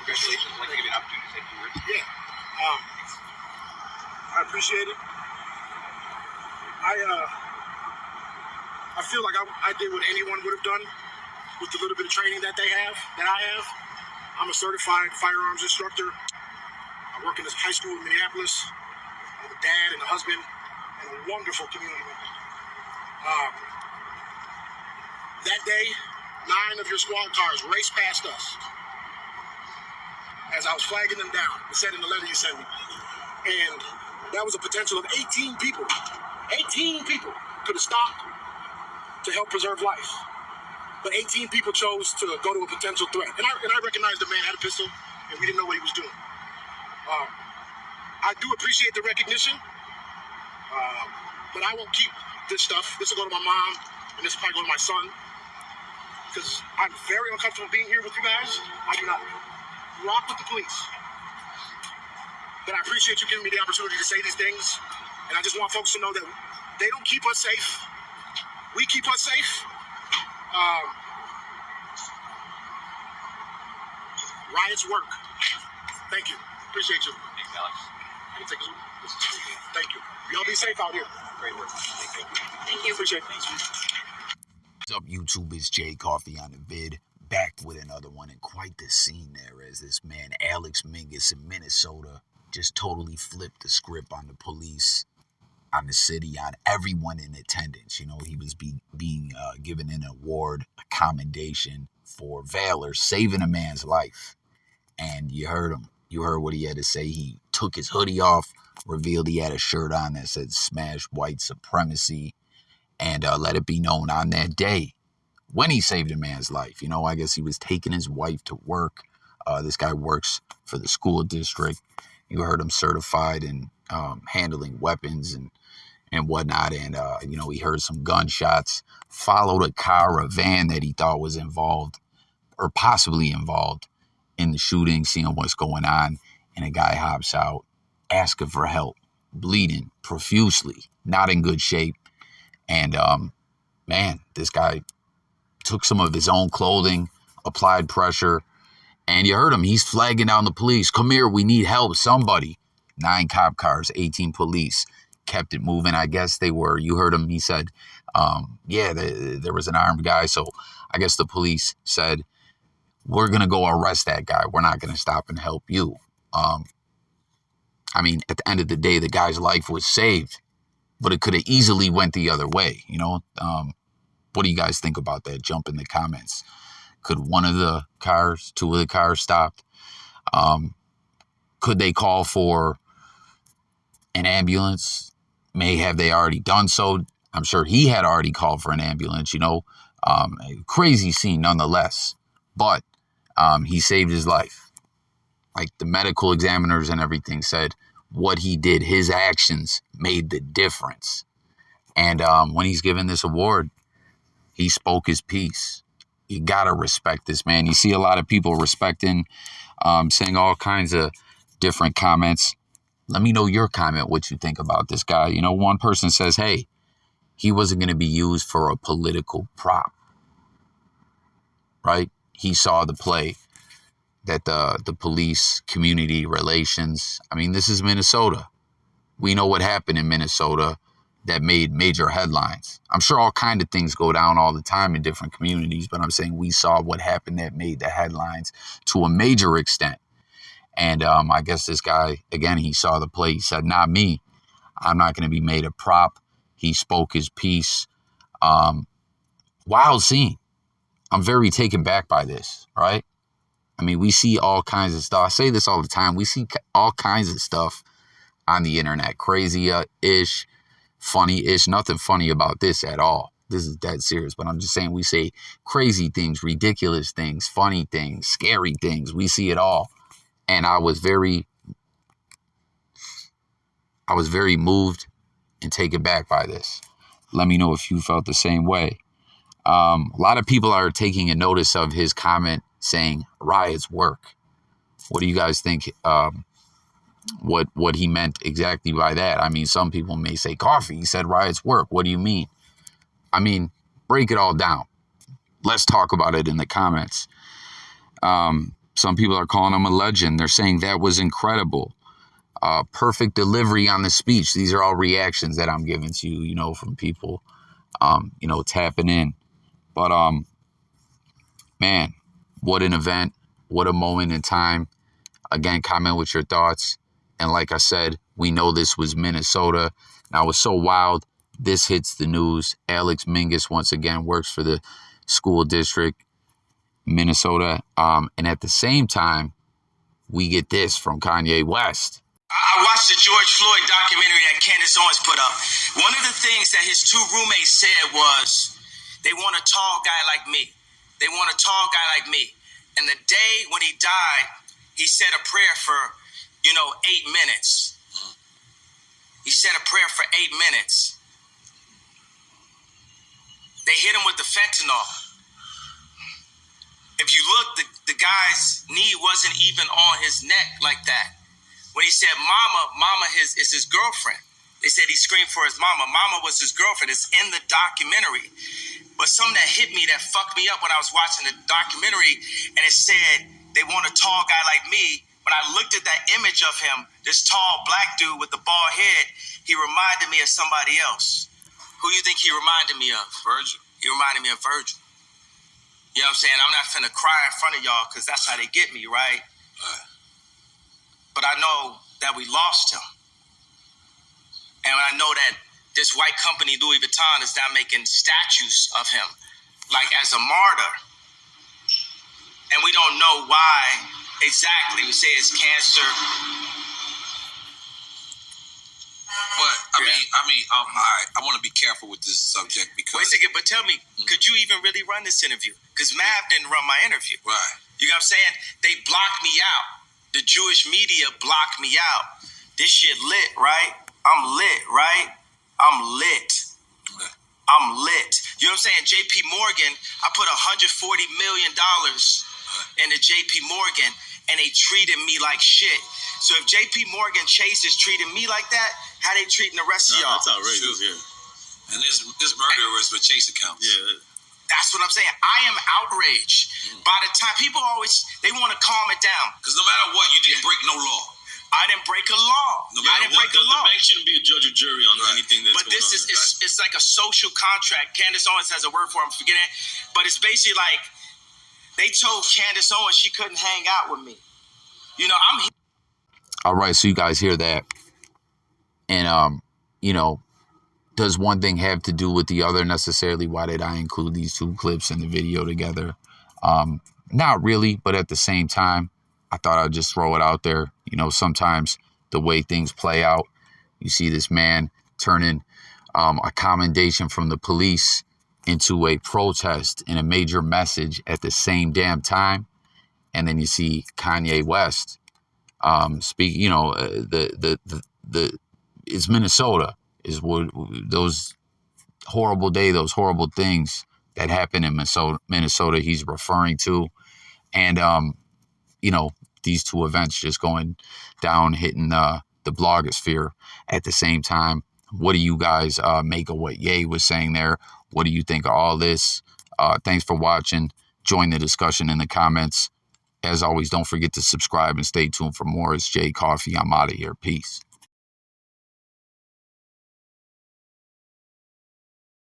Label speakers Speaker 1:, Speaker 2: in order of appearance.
Speaker 1: Congratulations. I'd like to give you an opportunity to say a few words.
Speaker 2: Yeah. I appreciate it. I feel like I did what anyone would have done with the little bit of training that I have. I'm a certified firearms instructor. I work in this high school in Minneapolis. I'm a dad and a husband and a wonderful community member. That day, 9 of your squad cars raced past us as I was flagging them down. It said in the letter you sent me. And that was a potential of 18 people. 18 people could have stopped to help preserve life. But 18 people chose to go to a potential threat. And I recognized the man had a pistol, and we didn't know what he was doing. I do appreciate the recognition, but I won't keep this stuff. This will go to my mom, and this will probably go to my son, because I'm very uncomfortable being here with you guys. I do not rock with the police. But I appreciate you giving me the opportunity to say these things, and I just want folks to know that they don't keep us safe. We keep us safe. Riots work. Thank you. Appreciate you.
Speaker 1: Thanks, Alex.
Speaker 2: Thank you. Y'all be safe out here.
Speaker 1: Great work. Thank you.
Speaker 3: Thank you.
Speaker 2: Appreciate it.
Speaker 4: What's up, YouTube? It's Jay Coffee on the vid. Back with another one, and quite the scene there as this man, Alex Mingus in Minnesota, just totally flipped the script on the police, on the city, on everyone in attendance. You know, he was being given an award, a commendation for valor, saving a man's life. And you heard him. You heard what he had to say. He took his hoodie off, revealed he had a shirt on that said "Smash White Supremacy," and let it be known on that day when he saved a man's life. You know, I guess he was taking his wife to work. This guy works for the school district. You heard him certified in handling weapons and whatnot. And, you know, he heard some gunshots, followed a car, a van that he thought was involved or possibly involved in the shooting, seeing what's going on. And a guy hops out, asking for help, bleeding profusely, not in good shape. And, man, this guy took some of his own clothing, applied pressure, and you heard him. He's flagging down the police. Come here, we need help, somebody. 9 cop cars, 18 police, kept it moving. I guess they were, you heard him, he said, yeah, there was an armed guy. So I guess the police said, we're going to go arrest that guy. We're not going to stop and help you. I mean, at the end of the day, the guy's life was saved, but it could have easily went the other way, you know? What do you guys think about that? Jump in the comments. Could one of the cars, 2 of the cars stopped? Could they call for an ambulance? Have they already done so? I'm sure he had already called for an ambulance, you know. A crazy scene nonetheless. But he saved his life. Like the medical examiners and everything said, what he did, his actions made the difference. And when he's given this award, he spoke his piece. You got to respect this man. You see a lot of people respecting, saying all kinds of different comments. Let me know your comment, what you think about this guy. You know, one person says, hey, he wasn't going to be used for a political prop, right? He saw the play that the police, community relations. I mean, this is Minnesota. We know what happened in Minnesota that made major headlines. I'm sure all kinds of things go down all the time in different communities, but I'm saying we saw what happened that made the headlines to a major extent. And I guess this guy, again, he saw the play. He said, not me. I'm not going to be made a prop. He spoke his piece. Wild scene. I'm very taken back by this, right? I mean, we see all kinds of stuff. I say this all the time. We see all kinds of stuff on the internet. Crazy-ish, funny-ish. Nothing funny about this at all. This is dead serious. But I'm just saying we say crazy things, ridiculous things, funny things, scary things. We see it all. And I was very moved and taken back by this. Let me know if you felt the same way. A lot of people are taking a notice of his comment saying riots work. What do you guys think? What he meant exactly by that? I mean, some people may say, Coffee, he said riots work. What do you mean? I mean, break it all down. Let's talk about it in the comments. Some people are calling him a legend. They're saying that was incredible. Perfect delivery on the speech. These are all reactions that I'm giving to you, from people, tapping in. But, man, what an event. What a moment in time. Again, comment with your thoughts. And like I said, we know this was Minnesota. Now, it was so wild. This hits the news. Alex Mingus, once again, works for the school district, Minnesota. And at the same time, we get this from Kanye West.
Speaker 3: I watched the George Floyd documentary that Candace Owens put up. One of the things that his two roommates said was, they want a tall guy like me. They want a tall guy like me. And the day when he died, he said a prayer for, 8 minutes. He said a prayer for 8 minutes. They hit him with the fentanyl. If you look, the guy's knee wasn't even on his neck like that. When he said mama is his girlfriend. They said he screamed for his mama. Mama was his girlfriend. It's in the documentary. But something that hit me, that fucked me up when I was watching the documentary, and it said, they want a tall guy like me. When I looked at that image of him, this tall black dude with the bald head, he reminded me of somebody else. Who you think he reminded me of? Virgil. He reminded me of Virgil. You know what I'm saying? I'm not finna cry in front of y'all because that's how they get me, right? But I know that we lost him. And I know that this white company, Louis Vuitton, is now making statues of him, like as a martyr. And we don't know why exactly. We say it's cancer.
Speaker 1: But I want to be careful with this subject because.
Speaker 3: Wait a second, but tell me, could you even really run this interview? Because Mav didn't run my interview.
Speaker 1: Right.
Speaker 3: You know what I'm saying? They blocked me out. The Jewish media blocked me out. This shit lit, right? I'm lit, right? I'm lit. I'm lit. You know what I'm saying? JP Morgan, I put $140 million into JP Morgan, and they treated me like shit. So if JP Morgan Chase is treating me like that, how they treating the rest of y'all?
Speaker 5: That's outrageous, yeah.
Speaker 1: And this murderers with Chase accounts.
Speaker 5: Yeah.
Speaker 3: That's what I'm saying. I am outraged. By the time people they want to calm it down.
Speaker 1: Because no matter what, you didn't break no law.
Speaker 3: I didn't break a law.
Speaker 5: No matter
Speaker 3: I didn't break a
Speaker 5: the
Speaker 3: law.
Speaker 5: bank shouldn't be a judge or jury on anything that's
Speaker 3: But
Speaker 5: going
Speaker 3: this
Speaker 5: on.
Speaker 3: it's like a social contract. Candace Owens has a word for it. I'm forgetting it. But it's basically like they told Candace Owens she couldn't hang out with me. I'm here.
Speaker 4: All right, so you guys hear that. And, does one thing have to do with the other necessarily? Why did I include these two clips in the video together? Not really, but at the same time, I thought I'd just throw it out there. Sometimes the way things play out, you see this man turning a commendation from the police into a protest and a major message at the same damn time. And then you see Kanye West speak, it's Minnesota. Is what those horrible things that happen in Minnesota he's referring to. And, these two events just going down, hitting the blogosphere at the same time. What do you guys make of what Ye was saying there? What do you think of all this? Thanks for watching. Join the discussion in the comments. As always, don't forget to subscribe and stay tuned for more. It's Jay Coffee. I'm out of here. Peace.